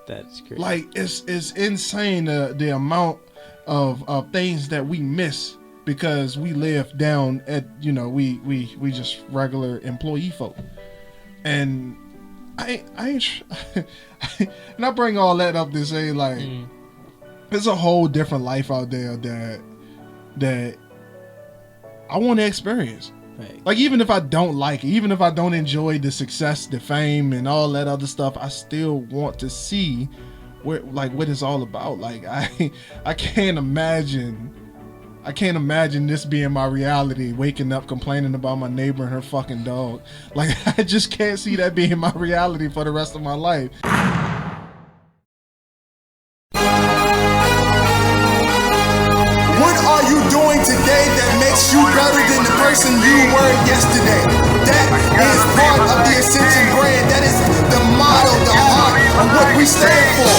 That's crazy. Like it's insane the amount of things that we miss because we live down at we just regular employee folk. And I ain't and I bring all that up to say like there's a whole different life out there that I want to experience. Right. Like even if I don't like it, even if I don't enjoy the success, the fame, and all that other stuff, I still want to see what it's all about. Like I can't imagine this being my reality. Waking up complaining about my neighbor and her fucking dog. Like I just can't see that being my reality for the rest of my life. What are you doing today that makes you better than the person you were yesterday? That is part of the Ascension brand. That is the motto, the heart of what we stand for.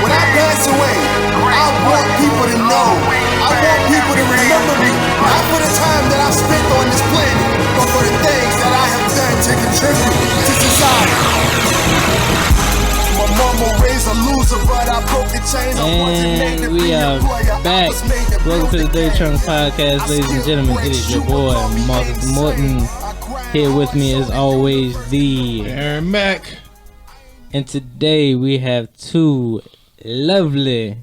When I pass away, I want people to know. I want people to remember me. Not for the time that I've spent on this planet, but for the things that I have done to contribute to society. My mama raised a loser, but I broke the chain. And we are back. Welcome to the Dirty Trunk Podcast, ladies and gentlemen. It is your boy, Marc Morton. Here with me, as always, the Marc and Mac. And today we have two lovely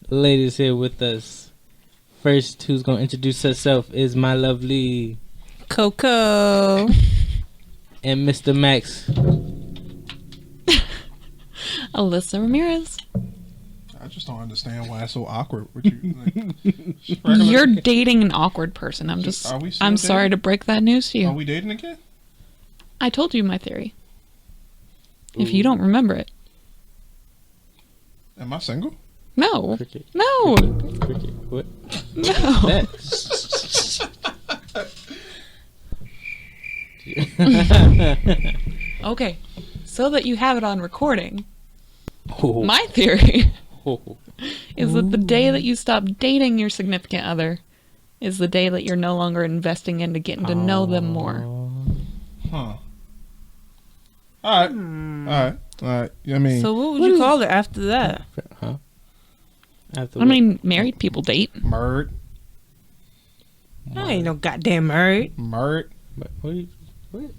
ladies here with us. First, who's going to introduce herself is my lovely Coco. And Mr. Max. Alyssa Ramirez. I just don't understand why it's so awkward with you. Like, You're dating an awkward person. I'm sorry to break that news to you. Are we dating again? I told you my theory. Ooh. If you don't remember it. Am I single? No. Cricket. No. Cricket. What? No. Okay. So that you have it on recording. Oh. My theory is that the day that you stop dating your significant other is the day that you're no longer investing into getting to know them more. Huh. All right. I mean, so what would you call it after that? Huh? I mean, married people date. Married. I ain't no goddamn married. Married. What?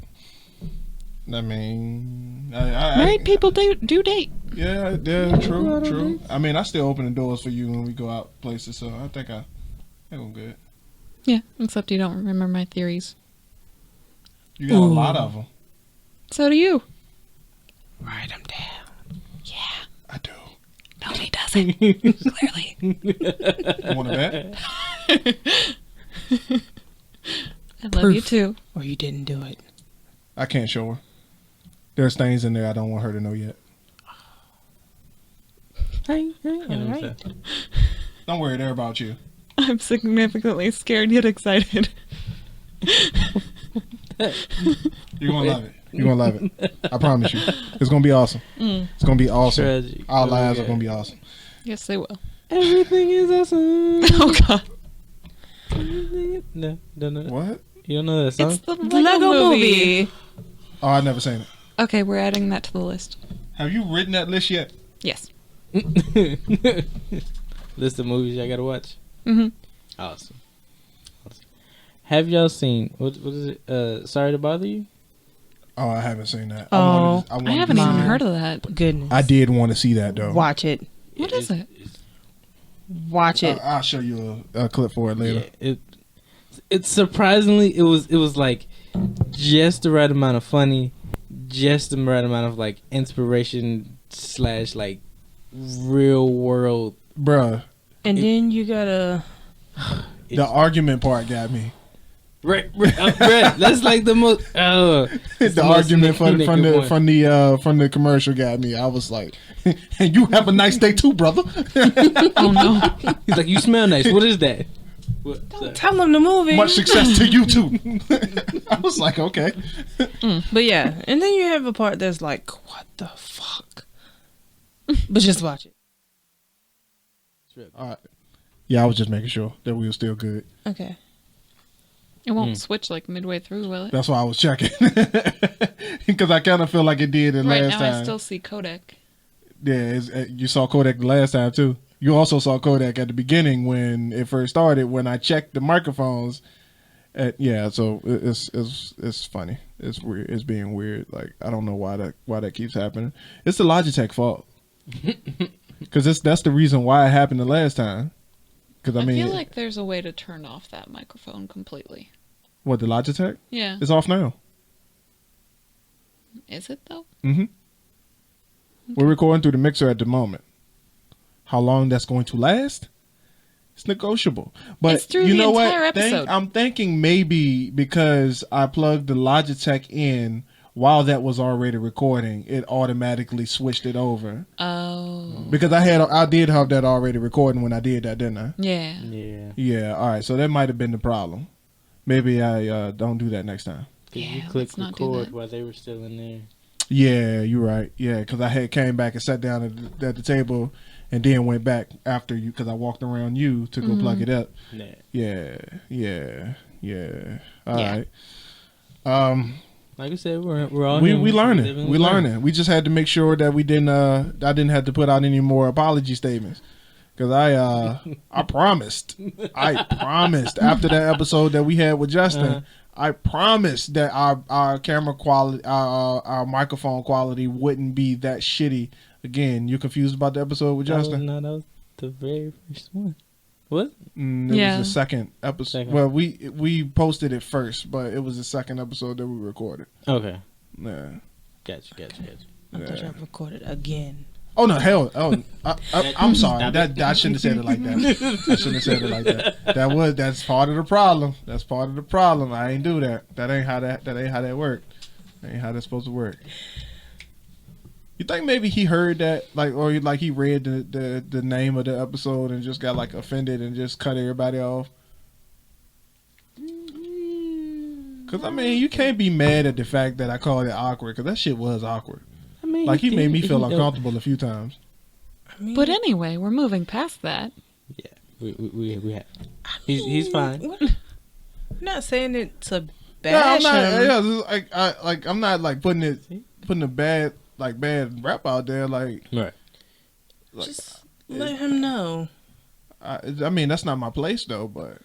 I mean, married people do date. Yeah, true. I mean, I still open the doors for you when we go out places, so I think I'm good. Yeah, except you don't remember my theories. You got a lot of them. So do you. Write them down. Yeah. I do. No, he doesn't. Clearly. You want to bet? I love you too. Or you didn't do it. I can't show her. There's things in there I don't want her to know yet. All right. Don't worry, they're about you. I'm significantly scared yet excited. You're going to love it. You're going to love it. I promise you. It's going to be awesome. It's going to be awesome. Tragic. Our lives are going to be awesome. Yes, they will. Everything is awesome. Oh, God. No, don't know. What? You don't know that song? It's the Lego movie. Oh, I've never seen it. Okay, we're adding that to the list. Have you written that list yet? Yes. List of movies I gotta watch. Mm-hmm. Awesome. Have y'all seen what is it? Sorry to Bother You? Oh, I haven't seen that. Oh, I haven't even heard of that. Goodness. I did want to see that though. Watch it. What is it? Watch it. I'll show you a clip for it later. Yeah, it's surprisingly it was like just the right amount of funny, just the right amount of like inspiration / like real world, bruh. And then you gotta. The argument part got me. Right. That's like the most. The argument from the commercial got me. I was like, "And you have a nice day too, brother." Oh no! He's like, "You smell nice. What is that?" Don't tell him the movie. Much success to you too. I was like, okay. But yeah, and then you have a part that's like, what the fuck? But just watch it. All right. Yeah, I was just making sure that we were still good. Okay. It won't switch like midway through, will it? That's why I was checking. Because I kind of feel like it did the right last now time. I still see Kodak. Yeah, you saw Kodak the last time too. You also saw Kodak at the beginning when it first started. When I checked the microphones, so it's funny. It's weird. It's being weird. Like I don't know why that keeps happening. It's the Logitech fault. Because that's the reason why it happened the last time. Because I feel like there's a way to turn off that microphone completely. What, the Logitech? Yeah. It's off now. Is it though? Mm-hmm. Okay. We're recording through the mixer at the moment. How long that's going to last? It's negotiable. But it's through you the know entire what? episode. I'm thinking maybe because I plugged the Logitech in while that was already recording, it automatically switched it over. Oh. Because I did have that already recording when I did that, didn't I? Yeah. Yeah. Yeah. All right. So that might have been the problem. Maybe I don't do that next time. Did you Yeah, click let's not do record that. while they were still in there? Yeah, you're right. Yeah, because I had came back and sat down at the table, and then went back after you because I walked around you to go plug it up. Yeah. Yeah. All Yeah. right. Like I said, we're all We humans. learning. We learning. We just had to make sure that we didn't. I didn't have to put out any more apology statements because I promised. I promised after that episode that we had with Justin. I promised that our camera quality, our microphone quality wouldn't be that shitty. Again, you confused about the episode with Justin? That was the very first one. What? It was the second episode. Second. Well, we posted it first, but it was the second episode that we recorded. Okay. Yeah. Gotcha. I thought y'all recorded again. Oh no, hell! Oh, I'm sorry. Stop That I shouldn't have said it like that. I shouldn't have said it like that. That's part of the problem. That's part of the problem. I ain't do that. That ain't how that worked. That ain't how that's supposed to work. You think maybe he heard that, or he read the name of the episode and just got like offended and just cut everybody off? Because I mean, you can't be mad at the fact that I called it awkward because that shit was awkward. I mean, Like he made me feel uncomfortable a few times. I mean, But anyway, we're moving past that. Yeah, we have. He's fine. I'm not saying it to Yeah, I'm bash not. him. Yeah, I'm not like putting a bad rap out there. Like Right. Just let him know. I mean, that's not my place though. But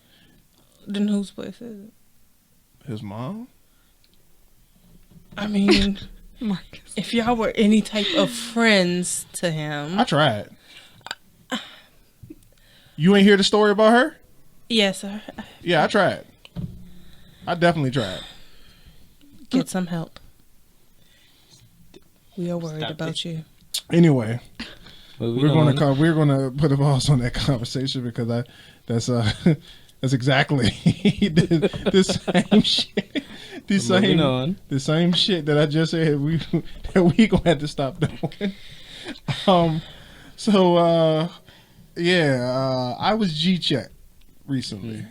Then whose place is it? his mom. I mean, Marcus. if y'all were any type of friends to him. I tried. You ain't hear the story about her? Yes, Yeah, I tried. I definitely tried. get some help. We are worried Stop about it. you. Anyway, We're we're gonna put a pause on that conversation because that's exactly the same shit. The same shit that I just said that we gonna have to stop doing. I was G-checked recently.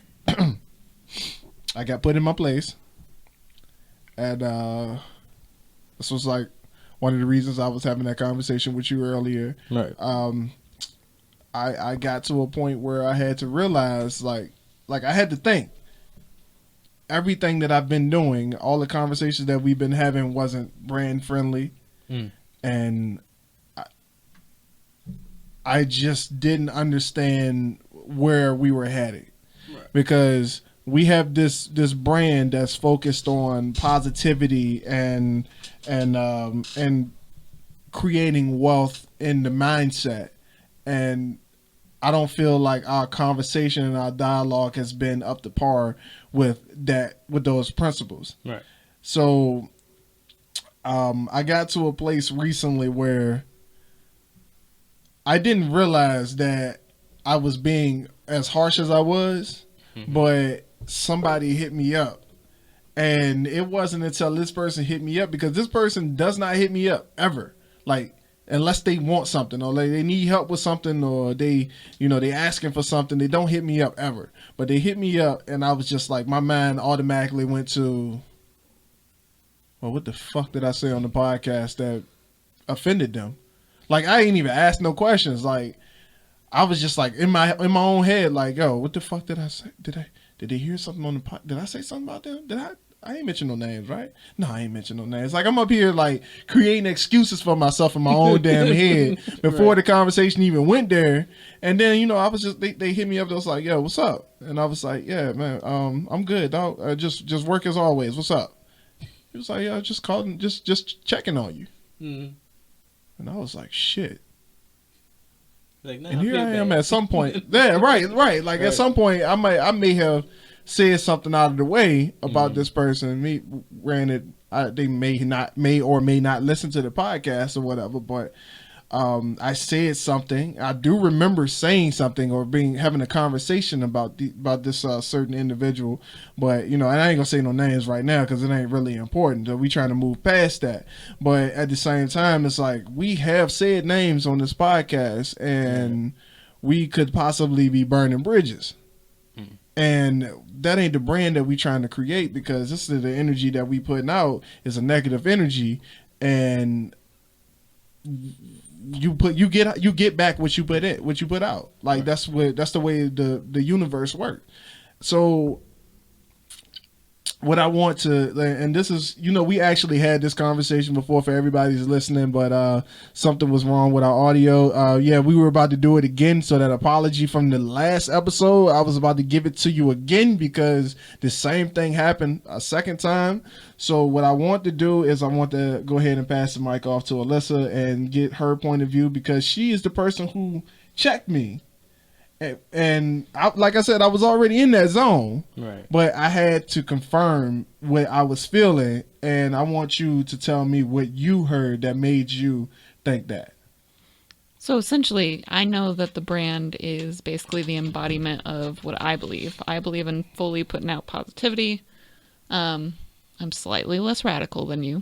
I got put in my place, and this was like one of the reasons I was having that conversation with you earlier. Right. I got to a point where I had to realize, like I had to think. Everything that I've been doing, all the conversations that we've been having wasn't brand friendly. And I just didn't understand where we were headed. Right. Because we have this brand that's focused on positivity and creating wealth in the mindset. And I don't feel like our conversation and our dialogue has been up to par with those principles. Right. So I got to a place recently where I didn't realize that I was being as harsh as I was, but somebody hit me up. And it wasn't until this person hit me up, because this person does not hit me up ever. Like, unless they want something or they need help with something, or they asking for something, they don't hit me up ever. But they hit me up, and I was just like, my mind automatically went to, well, what the fuck did I say on the podcast that offended them? Like, I ain't even asked no questions. Like, I was just like in my own head, like, yo, what the fuck did I say? Did they hear something on the pod? Did I say something about them? Did I I ain't mention no names, right? No, I ain't mention no names. Like I'm up here like creating excuses for myself in my own damn head before the conversation even went there. And then, you know, I was just they hit me up. They was like, "Yo, what's up?" And I was like, "Yeah, man, I'm good, dog. Just work as always. What's up?" He was like, "Yeah, just calling, just checking on you." Mm-hmm. And I was like, "Shit." Like, nah, And here I am bad. at some point. Yeah, right. Like at some point, I may have said something out of the way about this person. Me, granted, they may or may not listen to the podcast or whatever, but I said something. I do remember saying something or having a conversation about this certain individual, but you know, and I ain't gonna say no names right now because it ain't really important. So we trying to move past that. But at the same time, it's like we have said names on this podcast, and we could possibly be burning bridges. And that ain't the brand that we trying to create, because this is the energy that we putting out is a negative energy, and you get back what you put out. Like that's the way the universe works. So what I want to, and this is, you know, we actually had this conversation before for everybody who's listening, but something was wrong with our audio. Yeah, we were about to do it again, so that apology from the last episode, I was about to give it to you again because the same thing happened a second time. So what I want to do is I want to go ahead and pass the mic off to Alyssa and get her point of view, because she is the person who checked me. And like I said, I was already in that zone, Right. but I had to confirm what I was feeling, and I want you to tell me what you heard that made you think that. So essentially, I know that the brand is basically the embodiment of what I believe. I believe in fully putting out positivity. I'm slightly less radical than you.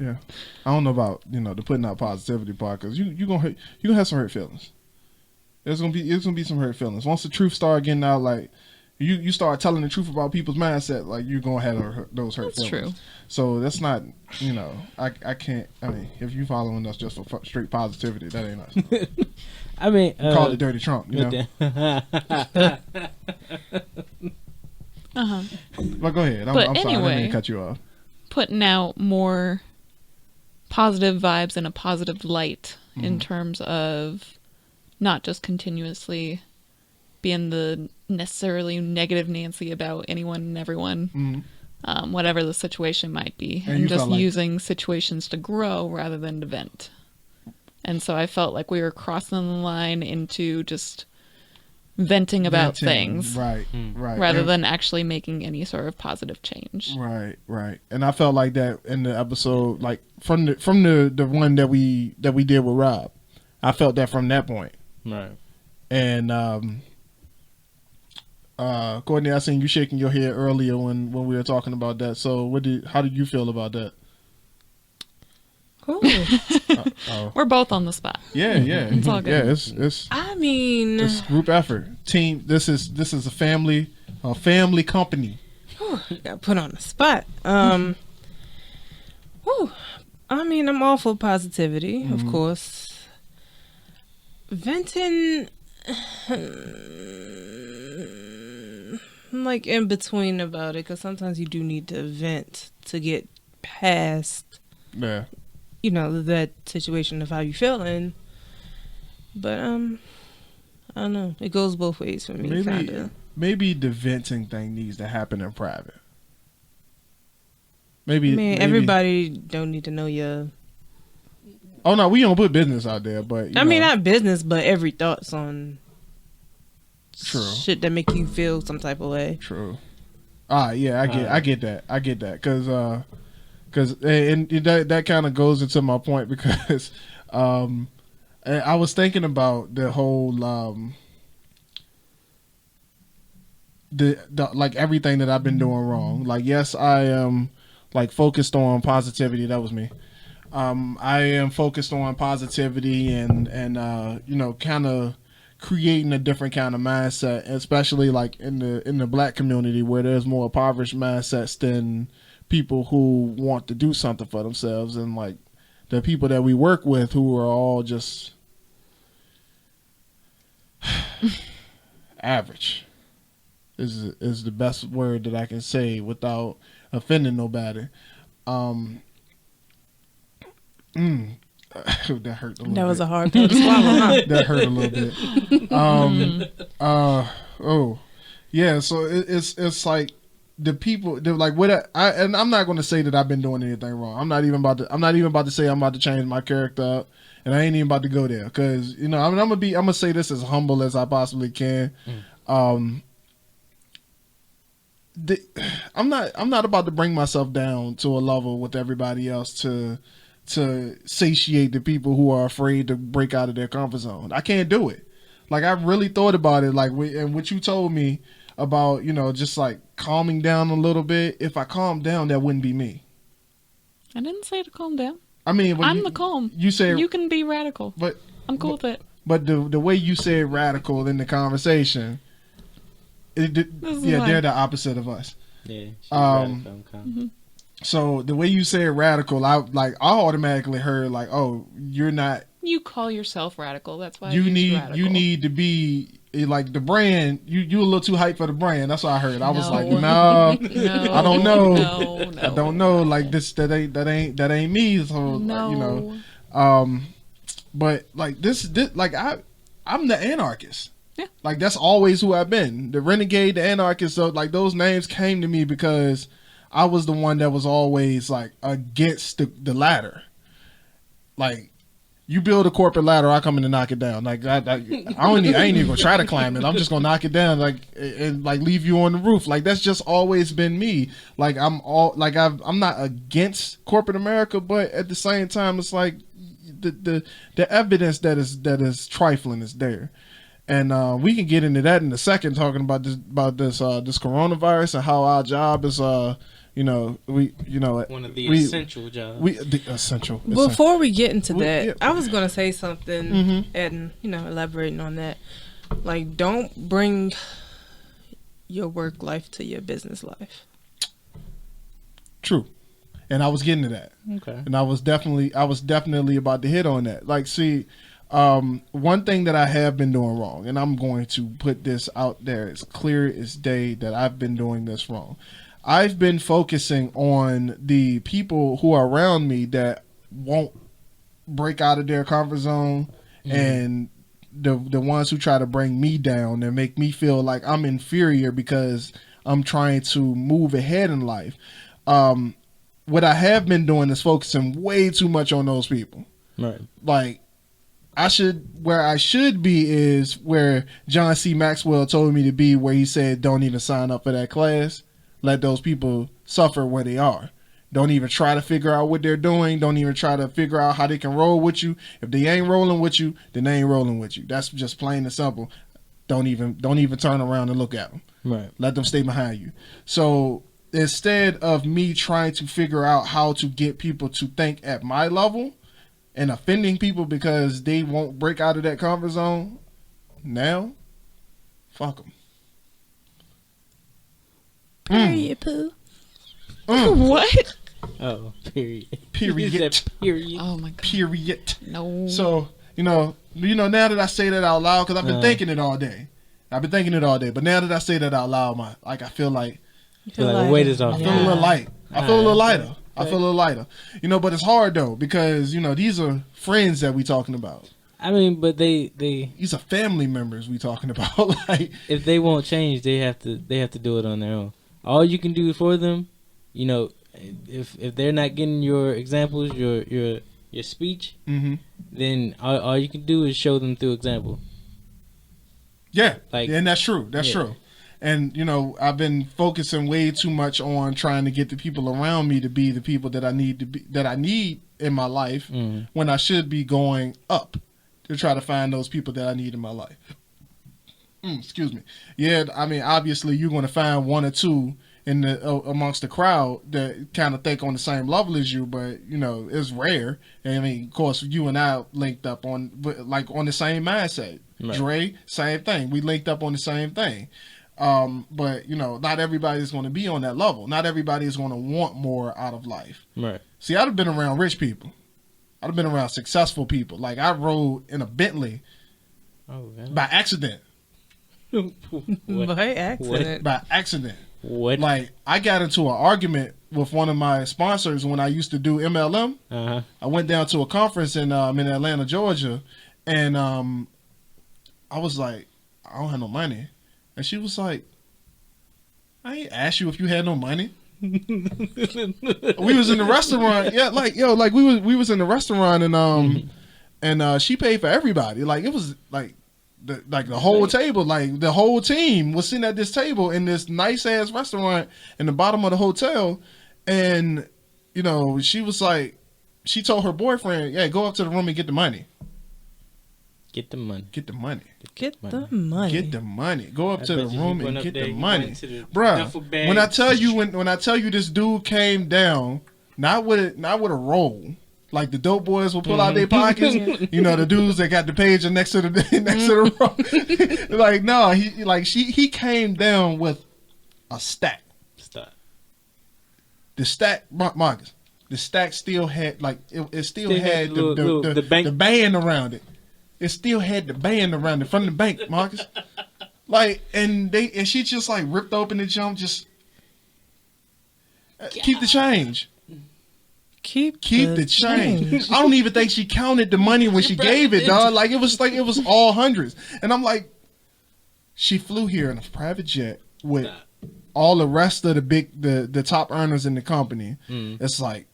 Yeah, I don't know about, you know, the putting out positivity part, because you gonna have some hurt feelings. There's gonna be some hurt feelings once the truth start getting out. Like you start telling the truth about people's mindset, like you're gonna have those hurt That's feelings. true. So that's not, you know, I can't. I mean, if you following us just for straight positivity, that ain't us. I mean, Call it Dirty Trump, you know. But go ahead. I'm sorry, I didn't mean to cut you off. Putting out more positive vibes in a positive light in terms of not just continuously being the necessarily negative Nancy about anyone and everyone, whatever the situation might be, and just using situations to grow rather than to vent. And so I felt like we were crossing the line into just venting about things, right, rather than actually making any sort of positive change. Right. And I felt like that in the episode, like from the one that we did with Rob. I felt that from that point. Right. And Courtney, I seen you shaking your head earlier when we were talking about that. So how did you feel about that? Cool. We're both on the spot. Yeah. It's all good. Yeah, it's I mean, it's group effort, team. This is a family company. got put on the spot. I mean, I'm all for positivity, of course. Venting, I'm like in between about it, because sometimes you do need to vent to get past, Yeah. you know, that situation of how you feeling. But I don't know. It goes both ways for me, kind of. Maybe the venting thing needs to happen in private. I mean, everybody don't need to know your. Oh no, we don't put business out there, but I mean, not business, but every thoughts on. True. Shit that make you feel some type of way. True. Yeah, I get that, because that kind of goes into my point, because I was thinking about the whole the like everything that I've been doing wrong. Like, yes, I am like focused on positivity. That was me. I am focused on positivity and you know, kind of creating a different kind of mindset, especially like in the black community, where there's more impoverished mindsets than people who want to do something for themselves, and like the people that we work with who are all just average. is the best word that I can say without offending nobody. That hurt a little bit. That was a hard pill to swallow, huh? That hurt a little bit. Yeah. So it's like the people. They're like what and I'm not going to say that I've been doing anything wrong. I'm not even about to say I'm about to change my character up, and I ain't even about to go there because I'm gonna say this as humble as I possibly can. I'm not about to bring myself down to a level with everybody else to satiate the people who are afraid to break out of their comfort zone. I can't do it. Like I really thought about it. Like and what you told me about, just like calming down a little bit. If I calm down, that wouldn't be me. I didn't say to calm down. I mean, I'm the calm. You say you can be radical, but I'm cool with it. But the way you said radical in the conversation, they're the opposite of us. Yeah. Radical, So the way you said radical, I automatically heard like, oh, you're not. You call yourself radical. That's why you need to be like the brand. You a little too hype for the brand. That's what I heard. I was like, no, I don't know. No, I don't know. Like this, that ain't me. So no. But like this like I'm the anarchist. Yeah. Like that's always who I've been. The renegade, the anarchist. So like those names came to me because I was the one that was always like against the ladder. Like you build a corporate ladder, I come in and knock it down. Like I ain't even gonna try to climb it. I'm just gonna knock it down, like and like leave you on the roof. Like that's just always been me. Like I'm not against corporate America, but at the same time, it's like the evidence that is trifling is there. And we can get into that in a second, talking about this coronavirus and how our job is one of the essential jobs. Essential. Before we get into that, I was gonna say something and elaborating on that. Like, don't bring your work life to your business life. True. And I was getting to that. Okay. And I was definitely about to hit on that. Like, see, one thing that I have been doing wrong, and I'm going to put this out there as clear as day that I've been doing this wrong. I've been focusing on the people who are around me that won't break out of their comfort zone, and the ones who try to bring me down and make me feel like I'm inferior because I'm trying to move ahead in life. What I have been doing is focusing way too much on those people. Right. Like, where I should be is where John C. Maxwell told me to be, where he said, don't even sign up for that class. Let those people suffer where they are. Don't even try to figure out what they're doing. Don't even try to figure out how they can roll with you. If they ain't rolling with you, then they ain't rolling with you. That's just plain and simple. Don't even turn around and look at them. Right. Let them stay behind you. So instead of me trying to figure out how to get people to think at my level and offending people because they won't break out of that comfort zone, now, fuck them. Period, poo. What? Oh, period. Period. Period. Oh my god. Period. No. So, now that I say that out loud, because I've been thinking it all day. But now that I say that out loud, I feel like the weight is off. I feel a little light. I feel a little lighter. I feel a little lighter. But it's hard though, because these are friends that we talking about. I mean, but these are family members we talking about. Like, if they won't change, they have to do it on their own. All you can do for them, if they're not getting your examples, your speech, then all you can do is show them through example. Yeah, and that's true. That's true. And I've been focusing way too much on trying to get the people around me to be the people that I need in my life, when I should be going up to try to find those people that I need in my life. Excuse me. Yeah, I mean, obviously you're going to find one or two in amongst the crowd that kind of think on the same level as you, but it's rare. And I mean, of course, you and I linked up on the same mindset. Right. Dre, same thing. We linked up on the same thing. But not everybody is going to be on that level. Not everybody is going to want more out of life. Right. See, I'd have been around rich people. I'd have been around successful people. Like, I rode in a Bentley by accident. What? By accident. By accident. What? Like, I got into an argument with one of my sponsors when I used to do MLM. Uh-huh. I went down to a conference in Atlanta, Georgia, and I was like, I don't have no money. And she was like, I ain't asked you if you had no money. We was in the restaurant. Yeah, like, yo, like we was in the restaurant, and she paid for everybody. Like, it was like the whole table, like the whole team was sitting at this table in this nice ass restaurant in the bottom of the hotel. And, you know, she was like, she told her boyfriend, yeah, go up to the room and get the money. Get the money. Get the money. Get the money. Get the money. Go up I to the bet you room went and up get there, the you money. went to the duffel Bruh, bag. when I tell you this dude came down, not with a roll. Like the dope boys will pull out their pockets. You know, the dudes that got the pager next to the roll. Like, no, he came down with a stack. Stop. The stack, Marcus. The stack still had it still had the band around it. It still had the band around it from the bank, Marcus. Like, and she just like ripped open the jump, just keep the change. Keep the change. I don't even think she counted the money when she gave it, dog. Like it was all hundreds. And I'm like, she flew here in a private jet with all the rest of the top earners in the company. It's like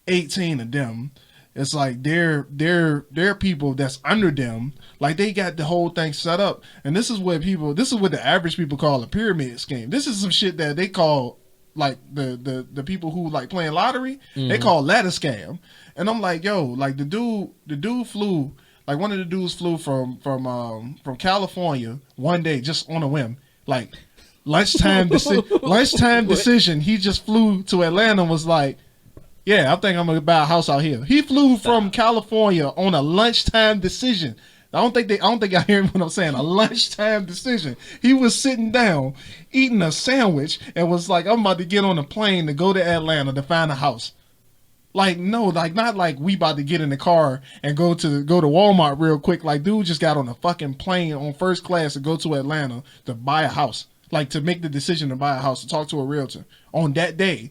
18 of them. It's like they're people that's under them. Like they got the whole thing set up. And this is what the average people call a pyramid scheme. This is some shit that they call like the people who like playing lottery, they call that a scam. And I'm like, yo, like the dude flew, like one of the dudes flew from California one day just on a whim, like lunchtime decision. He just flew to Atlanta and was like, yeah, I think I'm gonna buy a house out here. He flew from California on a lunchtime decision. I don't think y'all hear what I'm saying. A lunchtime decision. He was sitting down, eating a sandwich, and was like, I'm about to get on a plane to go to Atlanta to find a house. Like, no, like not like we about to get in the car and go to Walmart real quick. Like, dude just got on a fucking plane on first class to go to Atlanta to buy a house. Like, to make the decision to buy a house, to talk to a realtor on that day.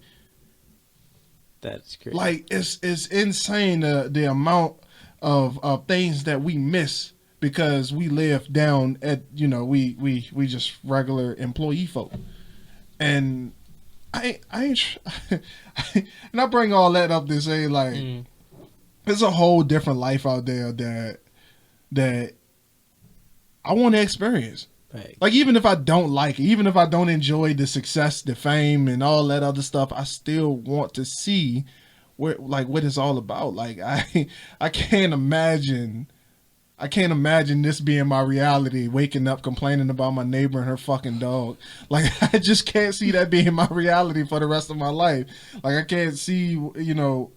That's crazy. Like, it's insane the amount of things that we miss because we live down at, you know, we just regular employee folk. And I ain't and I bring all that up to say, like, there's a whole different life out there that I want to experience. Right. Like, even if I don't like it, even if I don't enjoy the success, the fame, and all that other stuff, I still want to see what it's all about. Like, I can't imagine this being my reality, waking up complaining about my neighbor and her fucking dog. Like, I just can't see that being my reality for the rest of my life. Like, I can't see, you know,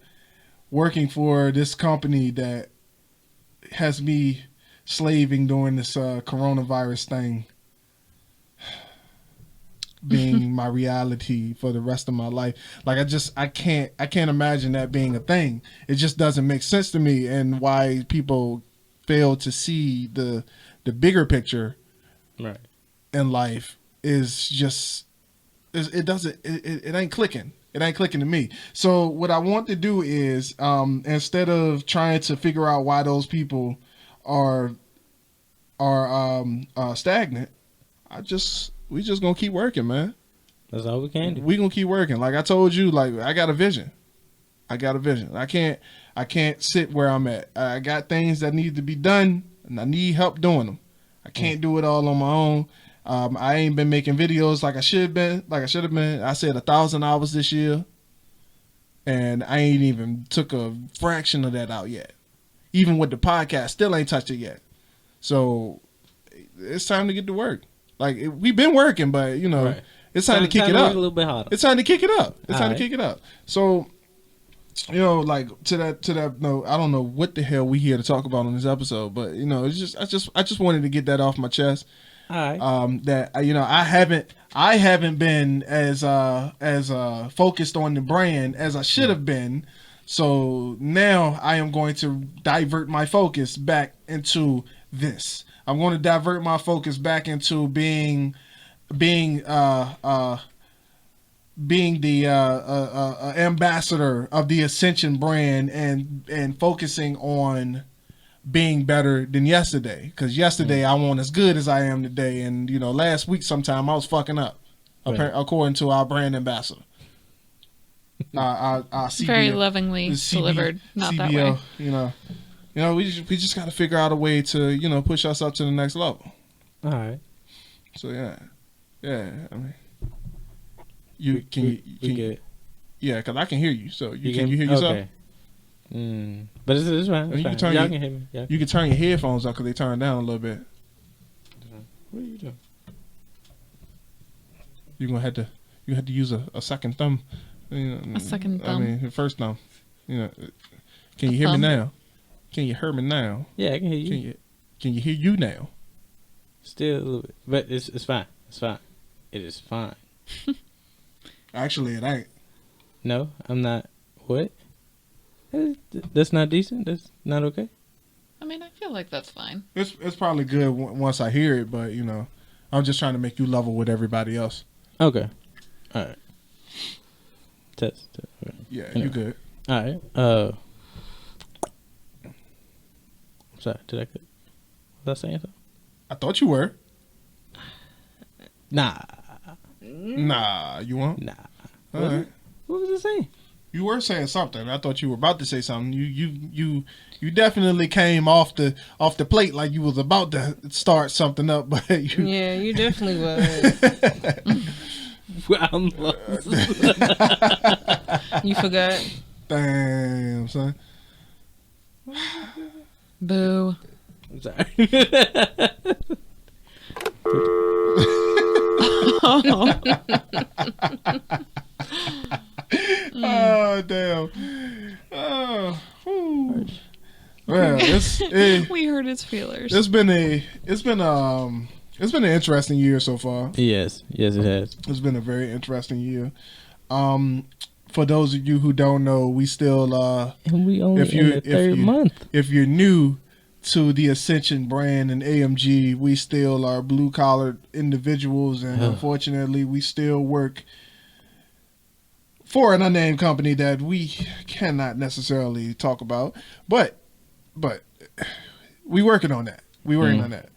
working for this company that has me slaving during this coronavirus thing being my reality for the rest of my life. Like, I can't imagine that being a thing. It just doesn't make sense to me, and why people fail to see the bigger picture right in life is just it ain't clicking. It ain't clicking to me. So what I want to do is instead of trying to figure out why those people are stagnant, we just gonna keep working, man. That's all we can do. We gonna keep working. Like I told you, like I got a vision. I can't sit where I'm at. I got things that need to be done, and I need help doing them. I can't do it all on my own. I ain't been making videos like I should have been. I said 1,000 hours this year, and I ain't even took a fraction of that out yet. Even with the podcast, still ain't touched it yet. So it's time to get to work. Like, we've been working, but you know, it's time to kick it up. A little bit harder. It's time to kick it up. It's time to kick it up. So, you know, like to that note, I don't know what the hell we here to talk about on this episode, but you know, it's just I just wanted to get that off my chest. All right. That you know, I haven't been as focused on the brand as I should have been. So now I am going to divert my focus back into this. I'm going to divert my focus back into being the ambassador of the Ascension brand and focusing on being better than yesterday. Because yesterday I wasn't as good as I am today, and last week sometime I was fucking up, according to our brand ambassador. Our CBO, very lovingly delivered, not CBO, that way. We just got to figure out a way to push us up to the next level. All right. So yeah. I mean, yeah, because I can hear you. So can you hear yourself? Okay. But it's fine. It's fine. Y'all can hear me. Yeah. You can turn your headphones up because they turn down a little bit. What are you doing? You're gonna have to use a second thumb. A second thumb. I mean, first thumb. Can you hear me now? Can you hear me now? Yeah, I can hear you. Can you hear you now? Still a little bit, but it's fine. It's fine. It is fine. Actually, it ain't. No, I'm not. What? That's not decent. That's not okay. I mean, I feel like that's fine. It's probably good once I hear it, but I'm just trying to make you level with everybody else. Okay. All right. Test. Okay. Yeah, you good. All right. I'm sorry. Was I saying something? I thought you were. Nah, you won't. Nah. All right. What was I saying? You were saying something. I thought you were about to say something. You definitely came off the plate like you was about to start something up, but you definitely was. Well, I'm lost. You forgot. Damn, son. Boo. I'm sorry. Oh damn. Oh, whew. Well, we hurt his feelers. It's been an interesting year so far. Yes, it has. It's been a very interesting year. For those of you who don't know, we still and we only in the third month. If you're new to the Ascension brand and AMG, we still are blue collar individuals, and unfortunately, we still work for an unnamed company that we cannot necessarily talk about, but we working on that. On that.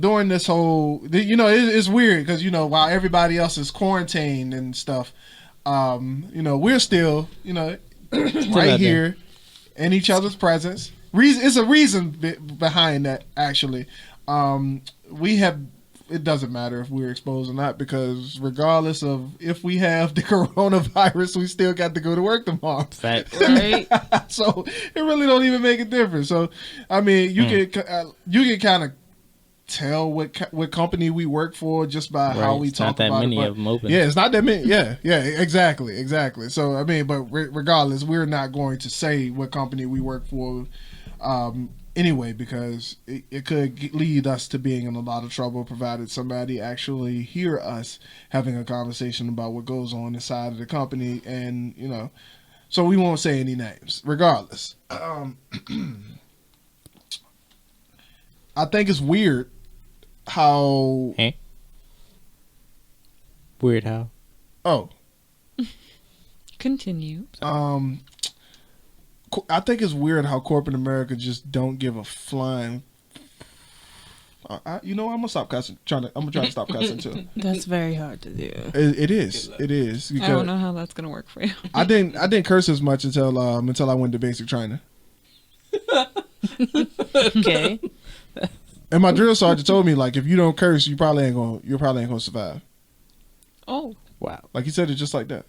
During this whole, it's weird because while everybody else is quarantined and stuff, we're still, right here in each other's presence. It's a reason behind that, actually. It doesn't matter if we're exposed or not, because regardless of if we have the coronavirus, we still got to go to work tomorrow. Fact. Right. So it really don't even make a difference. So I mean, you can kind of tell what company we work for just by how we talk about it. Not that many of them open. Yeah, it's not that many. Yeah, exactly. So I mean, but regardless, we're not going to say what company we work for. Anyway, because it could lead us to being in a lot of trouble, provided somebody actually hear us having a conversation about what goes on inside of the company, and so we won't say any names. Regardless, I think it's weird how. Weird how? Oh. Continue. I think it's weird how corporate America just don't give a flying. I'm gonna stop cussing. I'm gonna try to stop cussing too. That's very hard to do. It is. I don't know how that's gonna work for you. I didn't curse as much until I went to basic training. Okay. And my drill sergeant told me, like, if you don't curse, you probably ain't gonna survive. Oh wow! Like, he said it just like that.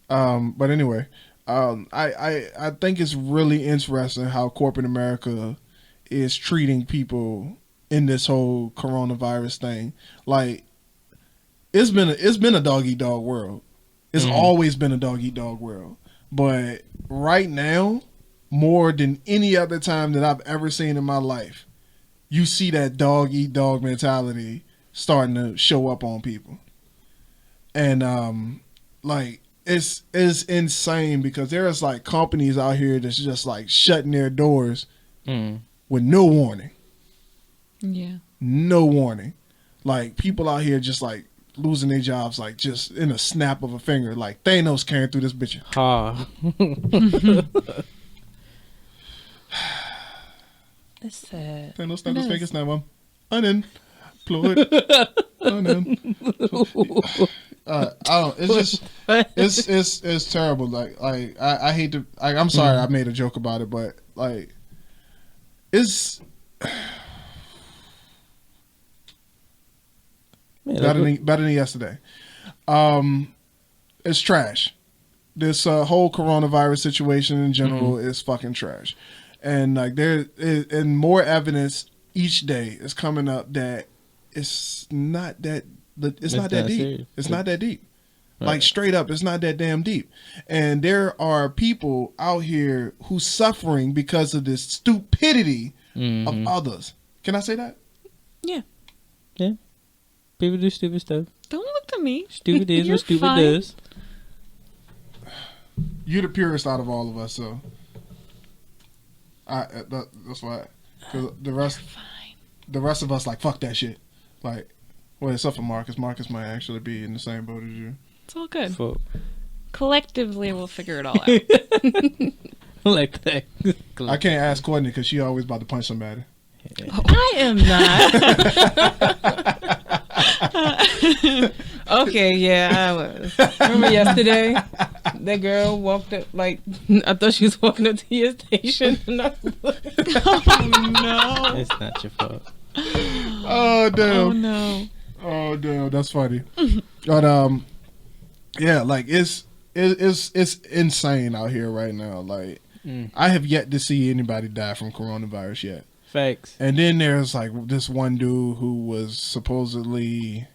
But anyway. I think it's really interesting how corporate America is treating people in this whole coronavirus thing. Like, it's been a dog eat dog world. It's always been a dog eat dog world. But right now, more than any other time that I've ever seen in my life, you see that dog eat dog mentality starting to show up on people. And like, it's insane because there's like companies out here that's just like shutting their doors with no warning. Yeah. No warning. Like people out here just like losing their jobs like just in a snap of a finger. Like Thanos came through this bitch. It's sad. Thanos Vegas now, mom. Unemployed. I don't. It's just it's terrible. Like I hate to. I'm sorry I made a joke about it, but like it's better than yesterday. It's trash. This whole coronavirus situation in general is fucking trash, and like and more evidence each day is coming up that it's not that deep. Serious. It's not that deep. Right. Like straight up, it's not that damn deep. And there are people out here who's suffering because of this stupidity of others. Can I say that? Yeah. Yeah. People do stupid stuff. Don't look at me. Stupid is You're what stupid fine. does. You're the purest out of all of us, so that's why. Cause the rest of us like fuck that shit. Like, well, except for Marcus. Marcus might actually be in the same boat as you. It's all good. Fuck. Collectively, we'll figure it all out. Like that. I can't ask Courtney because she always about to punch somebody. I am not. Okay, yeah, I was. Remember yesterday? That girl walked up, like, I thought she was walking up to your station. And I was like, Oh, no. It's not your fault. Oh damn! Oh, no. Oh damn! That's funny. But yeah, like it's insane out here right now. Like I have yet to see anybody die from coronavirus yet. Facts. And then there's like this one dude who was supposedly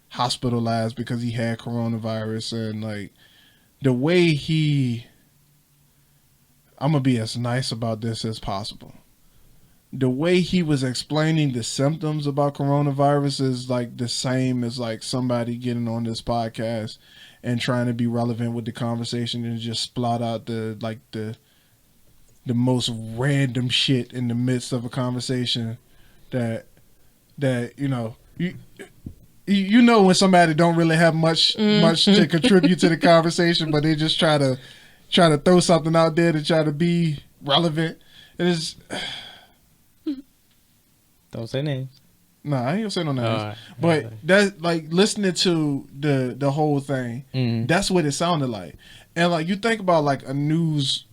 hospitalized because he had coronavirus, and like the way I'm gonna be as nice about this as possible. The way he was explaining the symptoms about coronavirus is like the same as like somebody getting on this podcast and trying to be relevant with the conversation and just splot out the most random shit in the midst of a conversation that you know when somebody don't really have much to contribute to the conversation, but they just try to throw something out there to try to be relevant. It is. Don't say names. No, I ain't gonna say no names. Right. But Right. that's like listening to the whole thing. That's what it sounded like. And like you think about like a news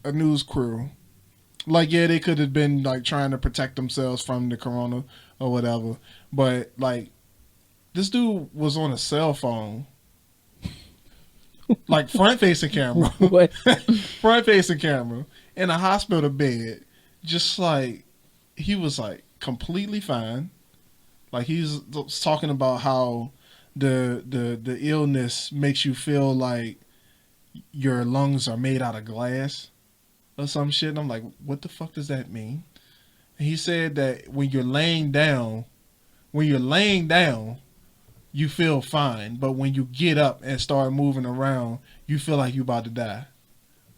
crew, like yeah, they could have been like trying to protect themselves from the corona or whatever. But like this dude was on a cell phone, like front facing camera, What? front facing camera in a hospital bed, just like he was like completely fine. Like he's talking about how the illness makes you feel like your lungs are made out of glass or some shit. And I'm like, what the fuck does that mean? And he said that when you're laying down, you feel fine, but when you get up and start moving around, you feel like you're about to die.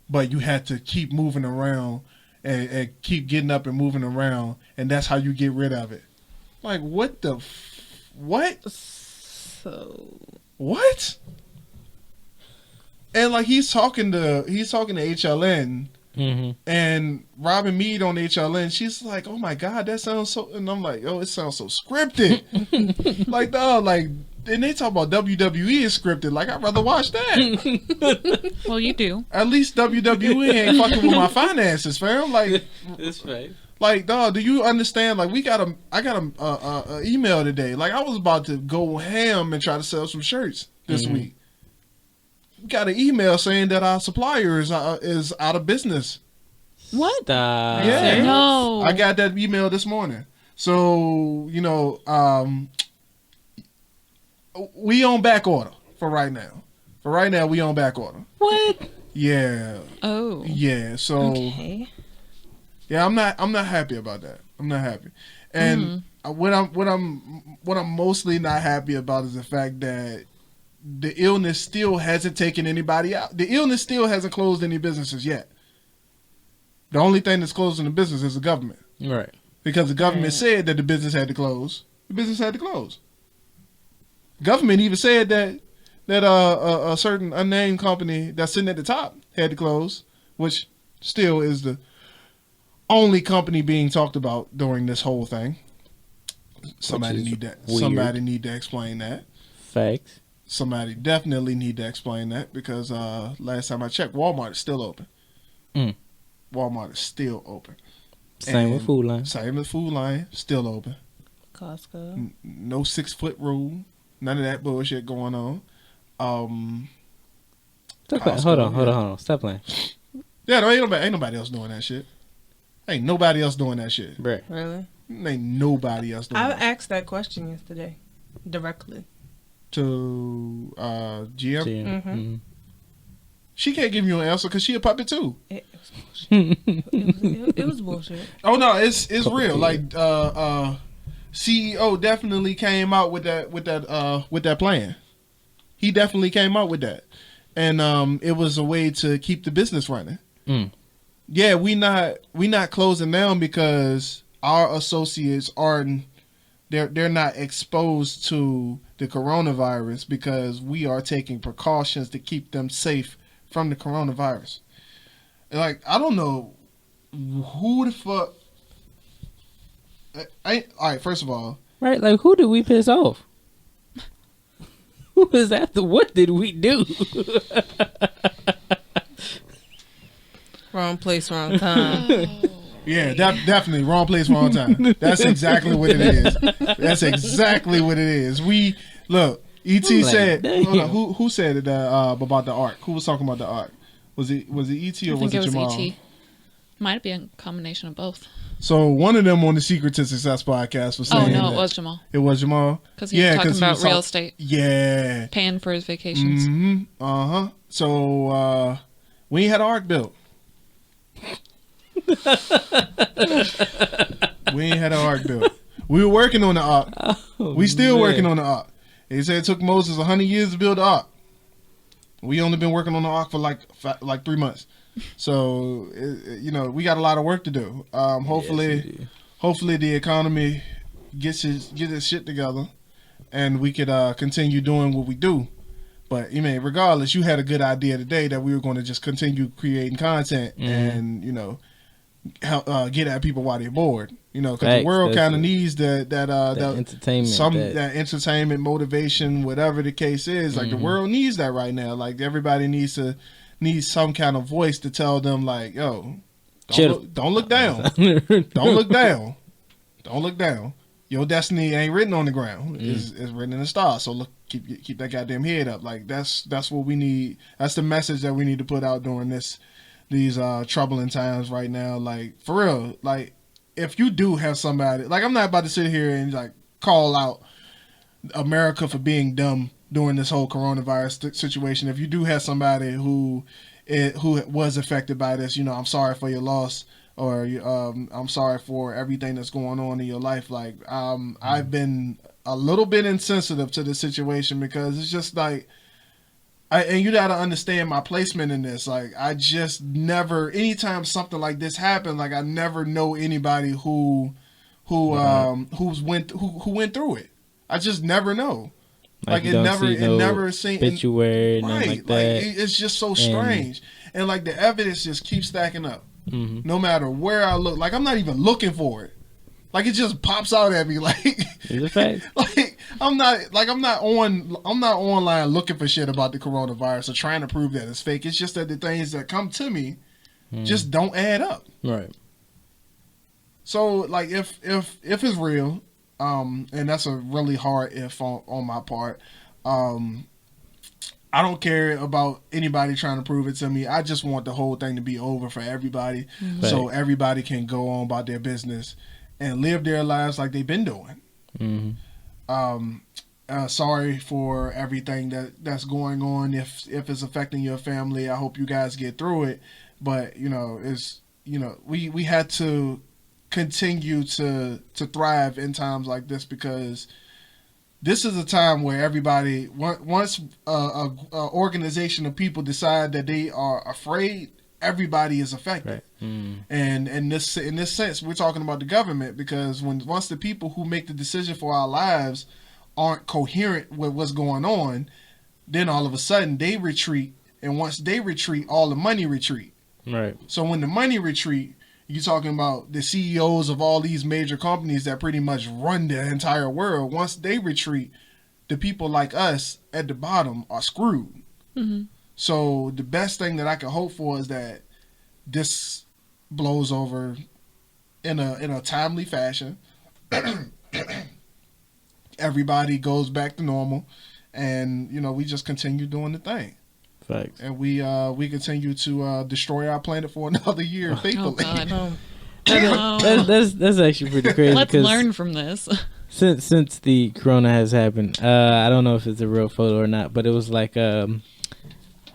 But you have to keep moving around and keep getting up and moving around, and that's how you get rid of it. Like, what the what? so What? And like he's talking to HLN, and Robin Meade on HLN, she's like, "Oh my god, that sounds so," and I'm like, "Oh, it sounds so scripted." Like, dog, like, and they talk about WWE is scripted. Like, I'd rather watch that. Well, you do. At least WWE ain't fucking with my finances, fam. Like, That's right. like, dog, do you understand? Like, I got a email today. Like, I was about to go ham and try to sell some shirts this week. Got an email saying that our supplier is out of business. What? Stop. Yeah. No. I got that email this morning. So, we on back order for right now. For right now, we on back order. What? Yeah. Oh. Yeah. So okay. yeah, I'm not happy about that. I'm not happy. And what I'm mostly not happy about is the fact that the illness still hasn't taken anybody out. The illness still hasn't closed any businesses yet. The only thing that's closing the business is the government. Right. Because the government said that the business had to close. The business had to close. Government even said that a certain unnamed company that's sitting at the top had to close, which still is the only company being talked about during this whole thing. Somebody need that. Weird. Somebody need to explain that. Facts. Somebody definitely need to explain that because last time I checked, Walmart is still open. Walmart is still open. Same with Food Line. Same with Food Line, still open. Costco. No 6-foot rule. None of that bullshit going on. Stop hold on. Stop playing. Yeah, there ain't nobody else doing that shit. Ain't nobody else doing that shit. Right. Really? Ain't nobody else doing I that. asked that question yesterday, directly. To GM? Mm-hmm. She can't give you an answer because she a puppet too. It was bullshit. It was bullshit. Oh no, it's real. Like CEO definitely came out with that plan. He definitely came out with that, and it was a way to keep the business running. Yeah, we not closing down because our associates aren't. They're not exposed to the coronavirus because we are taking precautions to keep them safe from the coronavirus. Like, I don't know who the fuck. All right, first of all. Right, like, who did we piss off? Who was after? What did we do? Wrong place, wrong time. Yeah, definitely wrong place, wrong time. That's exactly what it is. That's exactly what it is. We look. ET said, hold on, who said it about the arc? Who was talking about the arc? Was it ET or was it Jamal? ET. Might be a combination of both. So one of them on the Secret to Success podcast was saying, it was Jamal. It was Jamal Because he was talking about real estate. Yeah, Paying for his vacations. So we ain't had an arc built. We ain't had an ark built. We were working on the ark. We still working on the ark. They said it took Moses 100 years to build the ark. We only been working on the ark for like 3 months. So we got a lot of work to do. Hopefully the economy get its shit together, and we could continue doing what we do. But regardless, you had a good idea today that we were going to just continue creating content and help get at people while they're bored. Because the world kind of needs that entertainment, that entertainment, motivation, whatever the case is. Like the world needs that right now. Like everybody needs some kind of voice to tell them, like, yo, don't look down, don't look down, don't look down. Your destiny ain't written on the ground; it's written in the stars. So look, keep that goddamn head up. Like that's what we need. That's the message that we need to put out during these troubling times right now. Like for real, like. If you do have somebody, like I'm not about to sit here and like call out America for being dumb during this whole coronavirus situation. If you do have somebody who was affected by this, I'm sorry for your loss, or I'm sorry for everything that's going on in your life. Like I've been a little bit insensitive to the situation because it's just like, and you gotta understand my placement in this. Like, I just never, anytime something like this happened, like I never know anybody who went through it. I just never know. Like it never seemed obituary, right. Like that. It's just so strange, and like the evidence just keeps stacking up. No matter where I look, like I'm not even looking for it. Like it just pops out at me, like it's a fact. Like I'm not online looking for shit about the coronavirus or trying to prove that it's fake. It's just that the things that come to me just don't add up. Right. So like if it's real, and that's a really hard if on my part, I don't care about anybody trying to prove it to me. I just want the whole thing to be over for everybody, so everybody can go on about their business and live their lives like they've been doing. Sorry for everything that's going on. If it's affecting your family, I hope you guys get through it. But we had to continue to thrive in times like this because this is a time where everybody, once a organization of people decide that they are afraid, everybody is affected. Right. And in this sense, we're talking about the government, because once the people who make the decision for our lives aren't coherent with what's going on, then all of a sudden they retreat, and once they retreat, all the money retreat. Right. So when the money retreat, you're talking about the CEOs of all these major companies that pretty much run the entire world. Once they retreat, the people like us at the bottom are screwed. Mm-hmm. So the best thing that I can hope for is that this blows over in a timely fashion. Everybody goes back to normal, and we just continue doing the thing. Facts. And we continue to destroy our planet for another year faithfully. Oh God. That's actually pretty crazy. Let's learn from this. Since the corona has happened, I don't know if it's a real photo or not, but it was like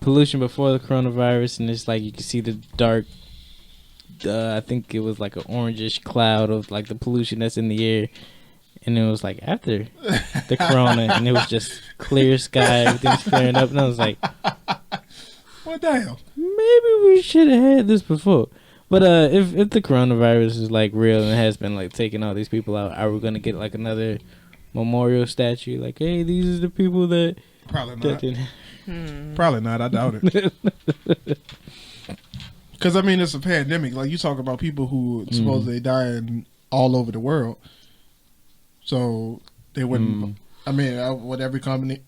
pollution before the coronavirus, and it's like you can see the dark. I think it was like an orangish cloud of like the pollution that's in the air, and it was like after the corona, and it was just clear sky, everything's clearing up, and I was like, What the hell? maybe we should have had this before. But if the coronavirus is like real and it has been like taking all these people out, are we gonna get like another memorial statue? Like, hey, these are the people that Probably that not. didn't. Probably not. I doubt it. Because I mean, it's a pandemic. Like, you talk about people who supposedly dying all over the world, so they wouldn't. I mean, would every company,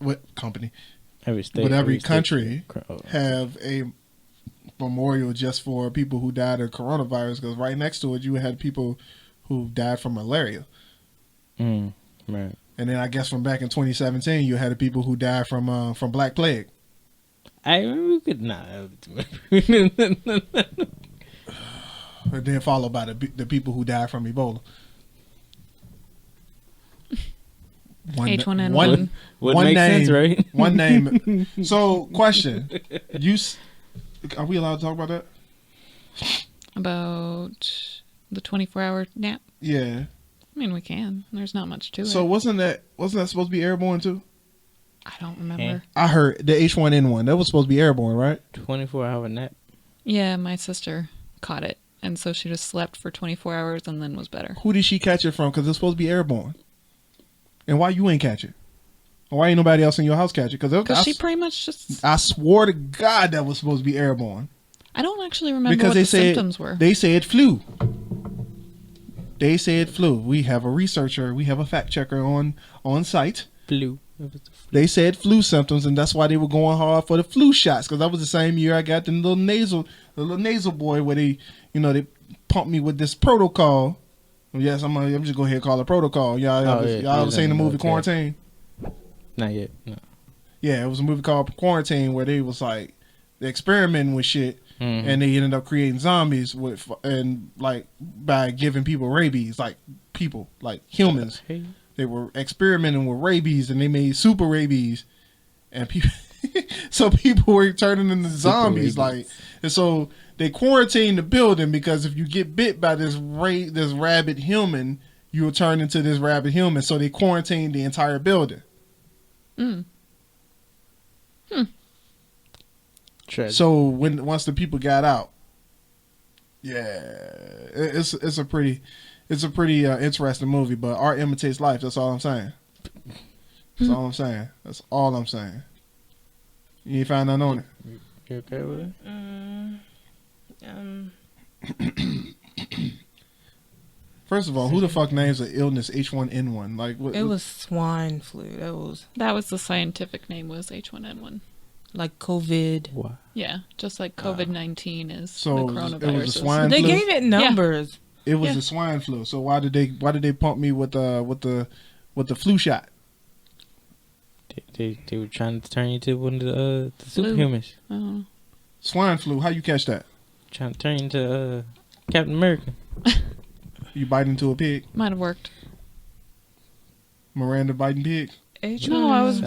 Every state, would every state- country Oh. have a memorial just for people who died of coronavirus? Because right next to it, you had people who died from malaria. Right. And then I guess from back in 2017, you had the people who died from Black Plague. We could not. And then followed by the people who died from Ebola. H1N1. Would make sense, right? One name. So, question: are we allowed to talk about that? About the 24-hour nap. Yeah. I mean, we can. There's not much to So it. wasn't that supposed to be airborne too? I don't remember. I heard the H1N1 that was supposed to be airborne, right? 24-hour nap. Yeah, my sister caught it, and so she just slept for 24 hours and then was better. Who did she catch it from? Because it's supposed to be airborne. And why you ain't catch it? Why ain't nobody else in your house catch it? Because she pretty much just... I swore to God that was supposed to be airborne. I don't actually remember Because what they the said symptoms were. they said flu. They said flu. We have a researcher. We have a fact checker on site. Flu. They said flu symptoms, and that's why they were going hard for the flu shots. Because that was the same year I got the little nasal boy where they pumped me with this protocol. Yes, I'm just go ahead and call it protocol. Y'all ever seen the movie Quarantine? Not yet. No. Yeah, it was a movie called Quarantine where they was like experimenting with shit, and they ended up creating zombies by giving people rabies, like humans. They were experimenting with rabies, and they made super rabies, and people, so people were turning into zombies. And so they quarantined the building because if you get bit by this rabid human, you will turn into this rabid human. So they quarantined the entire building. So once the people got out, it's a pretty interesting movie. But art imitates life. That's all I'm saying. That's all I'm saying. That's all I'm saying. You ain't find nothing on it. You okay with it? First of all, who the fuck names an illness H1N1? Like what? It was swine flu. That was the scientific name, was H1N1. Like COVID. What? Yeah, just like COVID-19 is so the coronavirus. It was a swine They flu? gave it numbers. It was the swine flu. So why did they pump me with the flu shot? They were trying to turn you to one of the superhumans. Oh. Swine flu. How you catch that? Trying to turn you into Captain America. You bite into a pig? Might have worked. Miranda biting pigs? No, I was...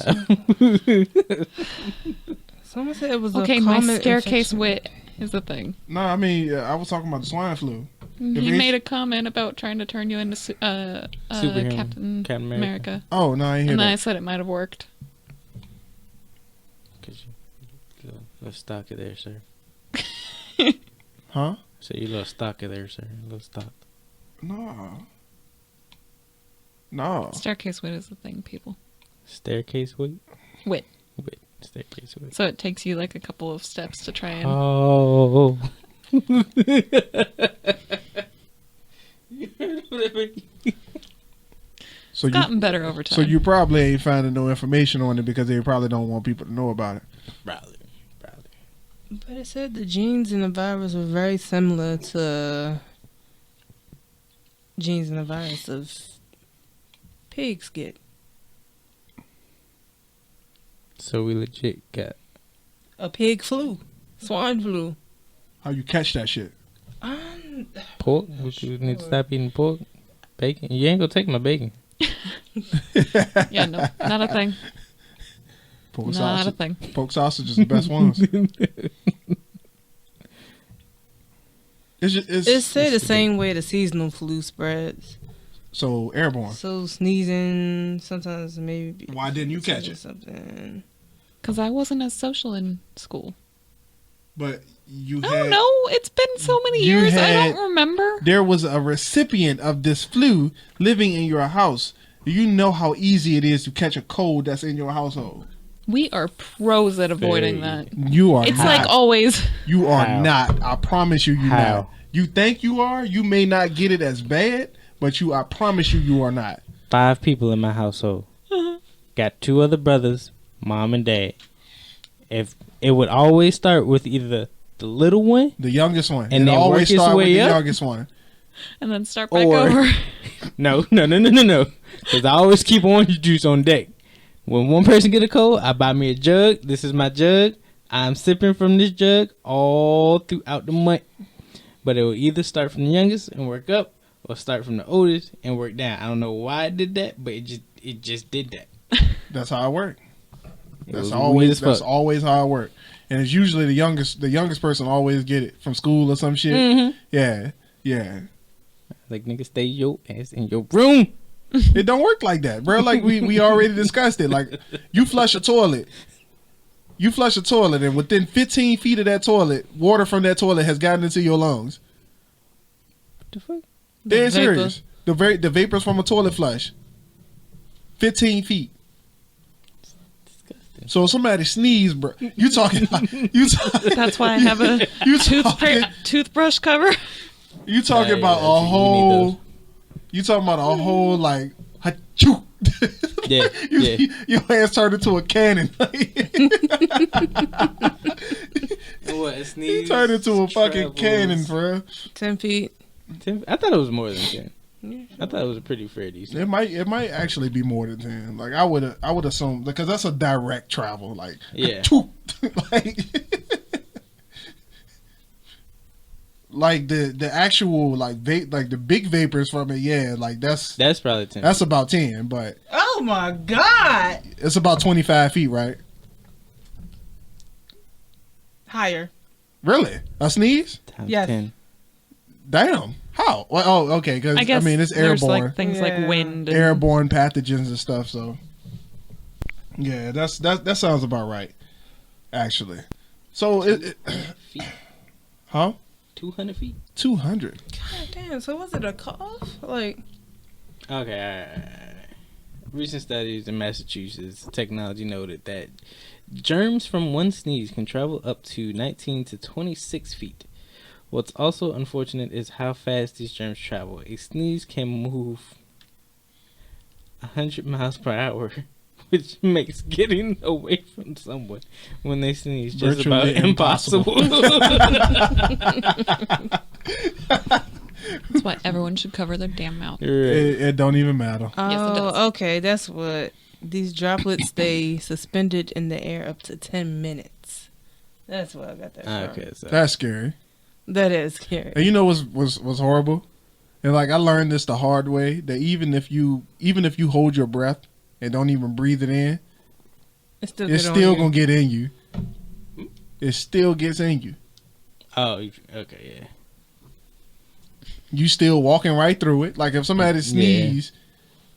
Someone said it was okay, a my common staircase infection. wit is the thing. No, I mean, I was talking about the swine flu. He made a comment about trying to turn you into Captain America. Oh no, I ain't hear and that. then I said it might have worked. Cause you little stocky there, sir. Huh? So you little stocky there, sir. Little stock. No. Staircase wit is the thing, people. Staircase wit. Wit. Staircase wit. So it takes you like a couple of steps to try and. Oh. So it's gotten better over time. So you probably ain't finding no information on it because they probably don't want people to know about it. Probably. But it said the genes in the virus were very similar to genes in the virus of pigs get. So we legit got A pig flu. Swine flu. How you catch that shit? pork. You need to stop eating pork. Bacon. You ain't gonna take my bacon. Yeah, no, not a thing. Pork Not sausage. a thing. Pork sausage is the best ones. It's said the same way the seasonal flu spreads. So airborne. So sneezing, sometimes maybe. Why didn't you catch it? Something. Because I wasn't as social in school. But you I had. don't know. It's been so many You years. I had- don't remember. There was a recipient of this flu living in your house. You know how easy it is to catch a cold that's in your household. We are pros at avoiding Very. that. You are It's not. like always. You are How? not. I promise you, you How? not. You think you are. You may not get it as bad, but I promise you are not. 5 people in my household. Got 2 other brothers, mom and dad. If it would always start with either the little one, The youngest one. And it then always work its start with way the up? youngest one. And then start back Or- over. no. Because I always keep orange juice on deck. When one person get a cold, I buy me a jug. This is my jug. I'm sipping from this jug all throughout the month. But it will either start from the youngest and work up, or start from the oldest and work down. I don't know why it did that, but it just did that. That's how it worked. It That's was always weird as that's fuck. always how it worked. And it's usually the youngest person always get it from school or some shit. Mm-hmm. Yeah. Like, nigga, stay your ass in your room. It don't work like that, bro. Like we already discussed it. Like you flush a toilet. And within 15 feet of that toilet, water from that toilet has gotten into your lungs. What the fuck? Dead vapor. serious. The vapors from a toilet flush. 15 feet. Disgusting. So if somebody sneeze, bro. You talking like That's why I have a toothbrush cover. You talking Yeah, about yeah, a you need whole. You talking about a whole like. Achoo. Yeah, yeah. Your hands turned into a cannon. What, a You sneeze? turned into a fucking travels- cannon, bro. 10 feet. 10 I thought it was more than 10. I thought it was a pretty fair decent. It might actually be more than 10. Like I would assume because that's a direct travel. Like Yeah. achoo. like the actual like the big vapors from it. Yeah, like that's probably 10. that's about 10, but Oh my God. it's about 25 feet, right? Higher. Really? A sneeze? Times Yes. 10. Damn. How? Well, oh, okay. Because I guess mean, it's there's airborne, like things Yeah. like wind. And airborne pathogens and stuff. So, yeah, that sounds about right, actually. So, Feet. huh? 200 feet? 200. God damn. So was it a cough? Like, Okay, all right. Recent studies in Massachusetts technology noted that germs from one sneeze can travel up to 19 to 26 feet. What's also unfortunate is how fast these germs travel. A sneeze can move 100 miles per hour, which makes getting away from someone when they sneeze just Virtually about impossible. That's why everyone should cover their damn mouth. Right. It don't even matter. oh, Yes, it does. okay. That's what these droplets stay suspended in the air up to 10 minutes. That's what I got that from. Okay, so That's scary. That is scary. And you know what's horrible? And like I learned this the hard way that even if you hold your breath and don't even breathe it in, It's it's still gonna get in you. It still gets in you. oh, okay, yeah. you still walking right through it. Like if somebody sneeze,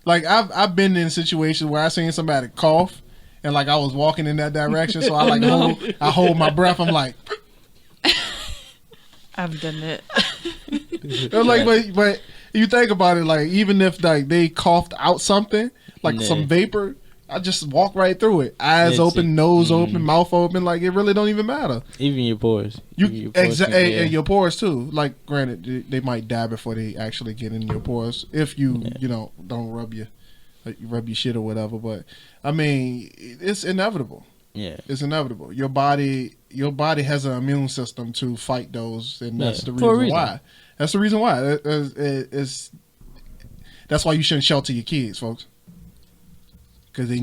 like I've been in situations where I seen somebody cough, and like I was walking in that direction, so I like hold my breath. I'm like, I've done it. I'm like, but you think about it, like even if like they coughed out something, like some vapor, I just walk right through it. Eyes open, nose open, mouth open. Like it really don't even matter. Even your pores. And your pores too. Like granted, they might die before they actually get in your pores if you don't rub your shit or whatever. But I mean, it's inevitable. Yeah, it's inevitable. Your body has an immune system to fight those, and that's the reason why. That's the reason why. That's why you shouldn't shelter your kids, folks. Because they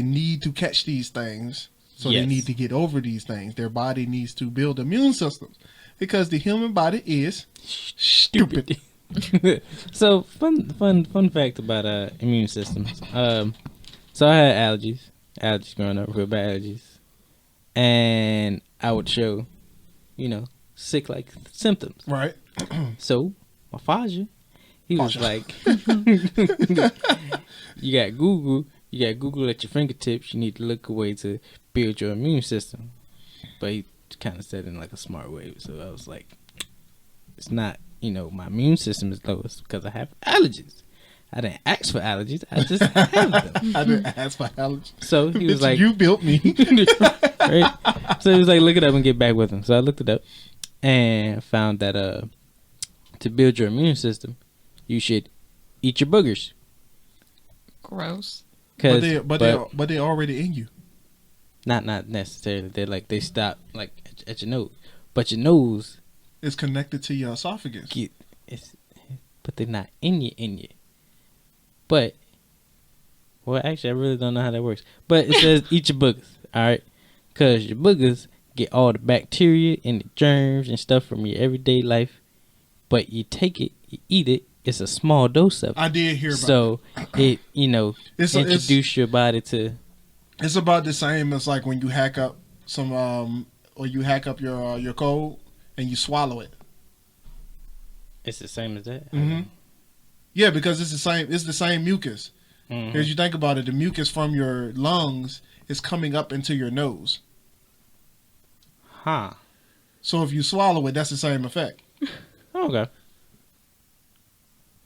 need to catch these things, so they need to get over these things. Their body needs to build immune systems, because the human body is stupid. So fun fact about immune systems. So I had allergies growing up, real bad allergies, and I would show, sick like symptoms. Right. So my father, he was like, you got Google at your fingertips. You need to look a way to build your immune system. But he kind of said it in like a smart way. So I was like, it's not, my immune system is low. It's because I have allergies. I didn't ask for allergies. I just have them. I didn't ask for allergies. So he was like, you built me. Right? So he was like, look it up and get back with him. So I looked it up and found that to build your immune system, you should eat your boogers. Gross. But they're already in you. Not necessarily. They're like they stop like at your nose, but your nose is connected to your esophagus. But they're not in you. But actually, I really don't know how that works. But it says eat your boogers, all right? Because your boogers get all the bacteria and the germs and stuff from your everyday life. But you take it, you eat it. It's a small dose of it. I did hear about so it. Introduce your body to. It's about the same as like when you hack up some or you hack up your code and you swallow it. It's the same as that. Mm-hmm. Yeah, because it's the same. It's the same mucus. Mm-hmm. As you think about it, the mucus from your lungs is coming up into your nose. Huh. So if you swallow it, that's the same effect. Okay.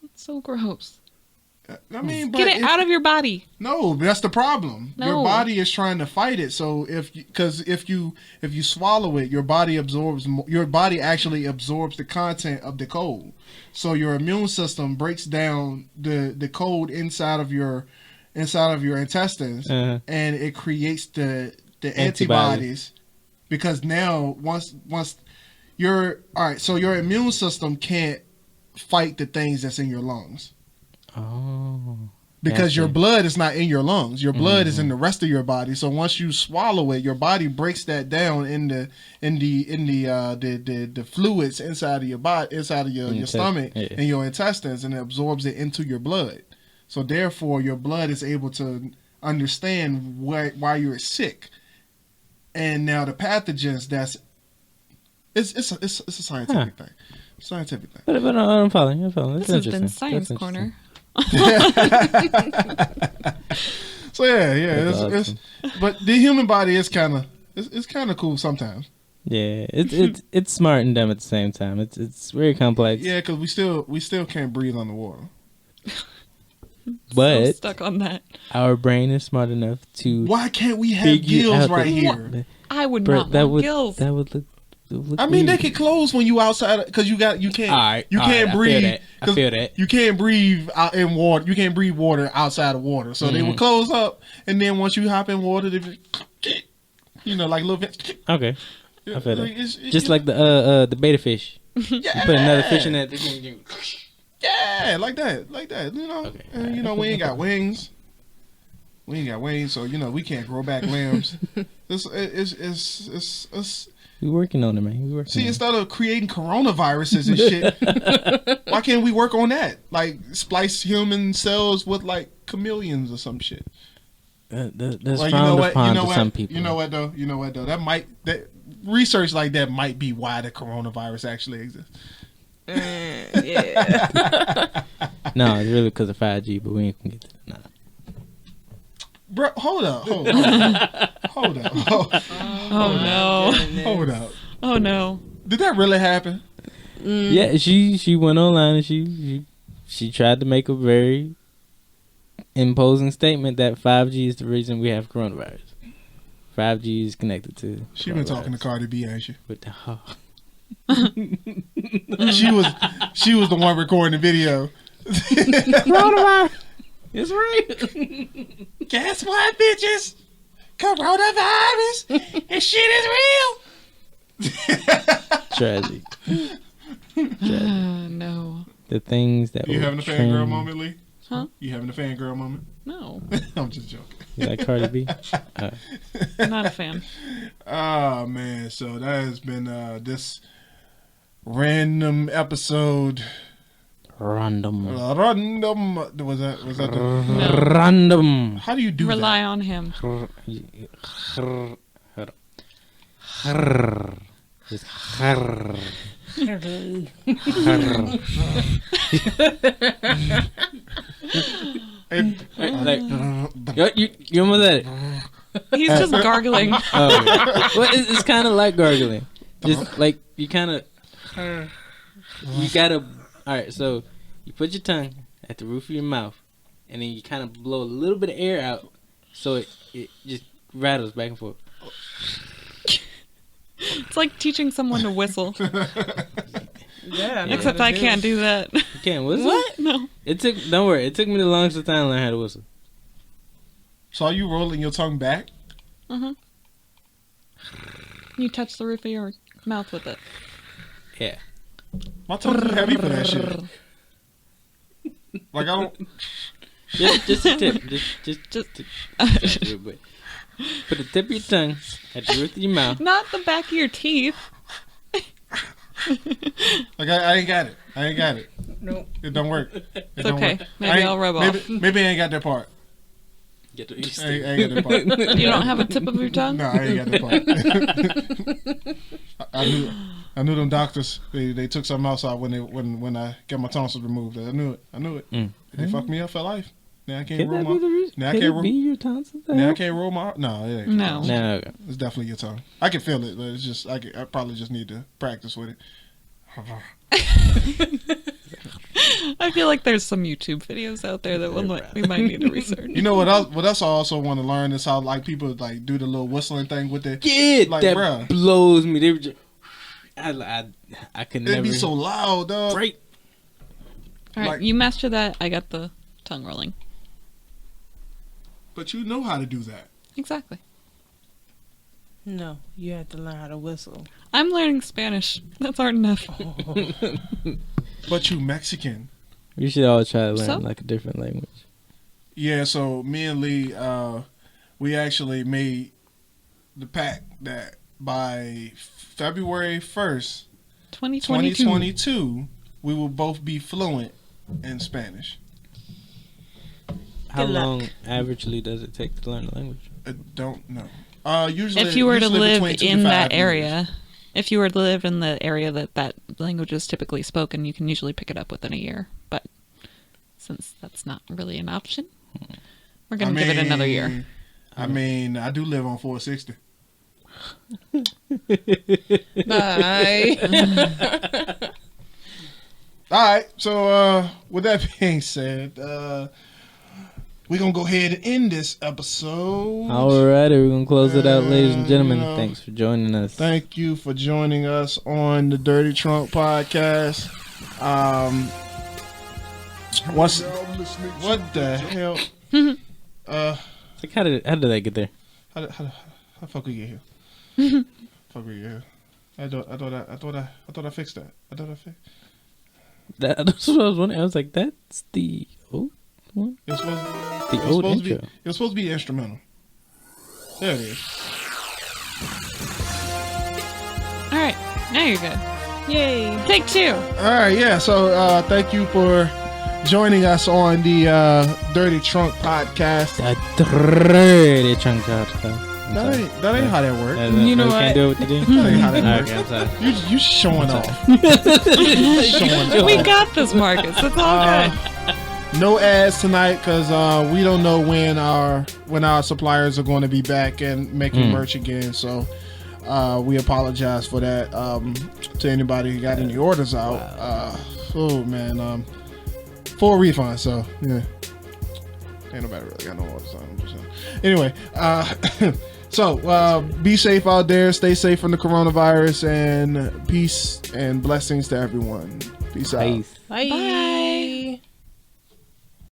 That's so gross. I mean, get it out of your body. No, that's the problem. No. Your body is trying to fight it. So if you swallow it, your body actually absorbs the content of the code. So your immune system breaks down the code inside of your intestines, and it creates the antibodies. Because now once your immune system can't fight the things that's in your lungs. Oh. Because your blood is not in your lungs. Your blood is in the rest of your body. So once you swallow it, your body breaks that down in the fluids inside of your body, inside of your stomach and your intestines, and it absorbs it into your blood. So therefore, your blood is able to understand why you're sick. And now the pathogens, it's a scientific thing. Scientific thing. But I'm following. This has been Science Corner. So it's but the human body is kind of cool sometimes. Yeah, it's smart and dumb at the same time. It's very complex. Yeah, because we still can't breathe underwater. But so stuck on that. Our brain is smart enough to. Why can't we have gills right here? I would not want gills. That would look. I mean, they can close when you outside because you can't breathe. I feel that. You can't breathe out in water. You can't breathe water outside of water. So they would close up, and then once you hop in water, they like little bit. Okay, I feel that. Just like the beta fish. Yeah. You put another fish in that. Yeah, like that. Okay. And we ain't got wings. So we can't grow back limbs. It's We're working on it, man. Instead of creating coronaviruses and shit, why can't we work on that? Like splice human cells with like chameleons or some shit. That's frowned upon to some people. You know what though? That research like that might be why the coronavirus actually exists. Yeah. No, it's really because of 5G, but we ain't gonna get to that. Nah. Bro, hold up. Oh no. Hold up. Oh no. Did that really happen? Yeah, she went online and she tried to make a very imposing statement that 5G is the reason we have coronavirus. 5G is connected to. She been talking to Cardi B, ain't she? With the She was the one recording the video. coronavirus. It's real. Guess what, bitches? Coronavirus. This shit is real. Tragic. No. The things that You were having a trend- fangirl moment, Lee? Huh? You having a fangirl moment? No. I'm just joking. You like Cardi B? Not a fan. Oh man, so that has been this random episode. Random. Random. Was that the, Random. how do you do Rely on him. Just that? you almost at it. He's just gargling. Oh, well, it's kind of like gargling. Just like you kind of, you gotta. All right, so you put your tongue at the roof of your mouth, and then you kind of blow a little bit of air out, so it just rattles back and forth. It's like teaching someone to whistle. Yeah. Except I can't do that. You can't whistle. What? No. Don't worry. It took me the longest time to learn how to whistle. So are you rolling your tongue back? Uh-huh. You touch the roof of your mouth with it. Yeah. My tongue's too heavy for that shit. Like I don't. Just a tip. Just put the tip of your tongue at the roof of your mouth. Not the back of your teeth. Like I ain't got it. I ain't got it. Nope. It don't work. It It's don't okay. work. Maybe I'll rub off. Maybe I ain't got that part. Get the I ain't got that part. You don't have a tip of your tongue? No, I ain't got that part. I knew them doctors. They took something else out when I got my tonsils removed. I knew it. They fucked me up for life. Now I can't Could roll that my. be the reason? Now I Could can't it roll. be your tonsils? Now I can't roll my. No, it ain't. No. No. Okay. It's definitely your tongue. I can feel it, but it's just I probably just need to practice with it. I feel like there's some YouTube videos out there that we might need to research. You know what else I also want to learn is how like people like do the little whistling thing with it. Yeah, Like, that bruh. blows me. They were just, I could never. It'd be so loud, dog. break. All right, like- you master that. I got the tongue rolling. But you know how to do that. Exactly. No, you have to learn how to whistle. I'm learning Spanish. That's hard enough. But you Mexican. We should all try to learn So? like a different language. Yeah, so me and Lee, we actually made the pact that by February 1st, 2022, we will both be fluent in Spanish. How Good luck. long averagely does it take to learn the language? I don't know. Usually, If you were to usually live between 2 to in 5 that years. area, if you were to live in the area that language is typically spoken, you can usually pick it up within a year. But since that's not really an option, we're going to give it another year. I mean, I do live on 460. Bye. All right, so with that being said, we're going to go ahead and end this episode. Alrighty, we're gonna close it out, ladies and gentlemen. you know, Thanks for joining us. Thank you for joining us on the Dirty Trunk Podcast. What the hell? It's like, how did I get there? How the fuck we get here? Fuck we get here? I thought I fixed that. That's what I was wondering. I was like, that's the old one. It was supposed, The it was old supposed to be. intro. It was supposed to be instrumental. There it is. All right, now you're good. Yay. Take 2. All right, yeah. So thank you for joining us on the Dirty Trunk Podcast. The dirty chunk out. That ain't how that works. You know you what? can't do it with the D? That ain't how that Alright, works. okay, I'm sorry. You showing off. Showing off. We got this, Marcus. It's all good. No ads tonight because we don't know when our suppliers are going to be back and making merch again. So we apologize for that to anybody who got any orders out. Oh man, full refund. So yeah, ain't nobody really got no orders out. Anyway, so be safe out there. Stay safe from the coronavirus, and peace and blessings to everyone. Peace out. Peace. Bye. Bye.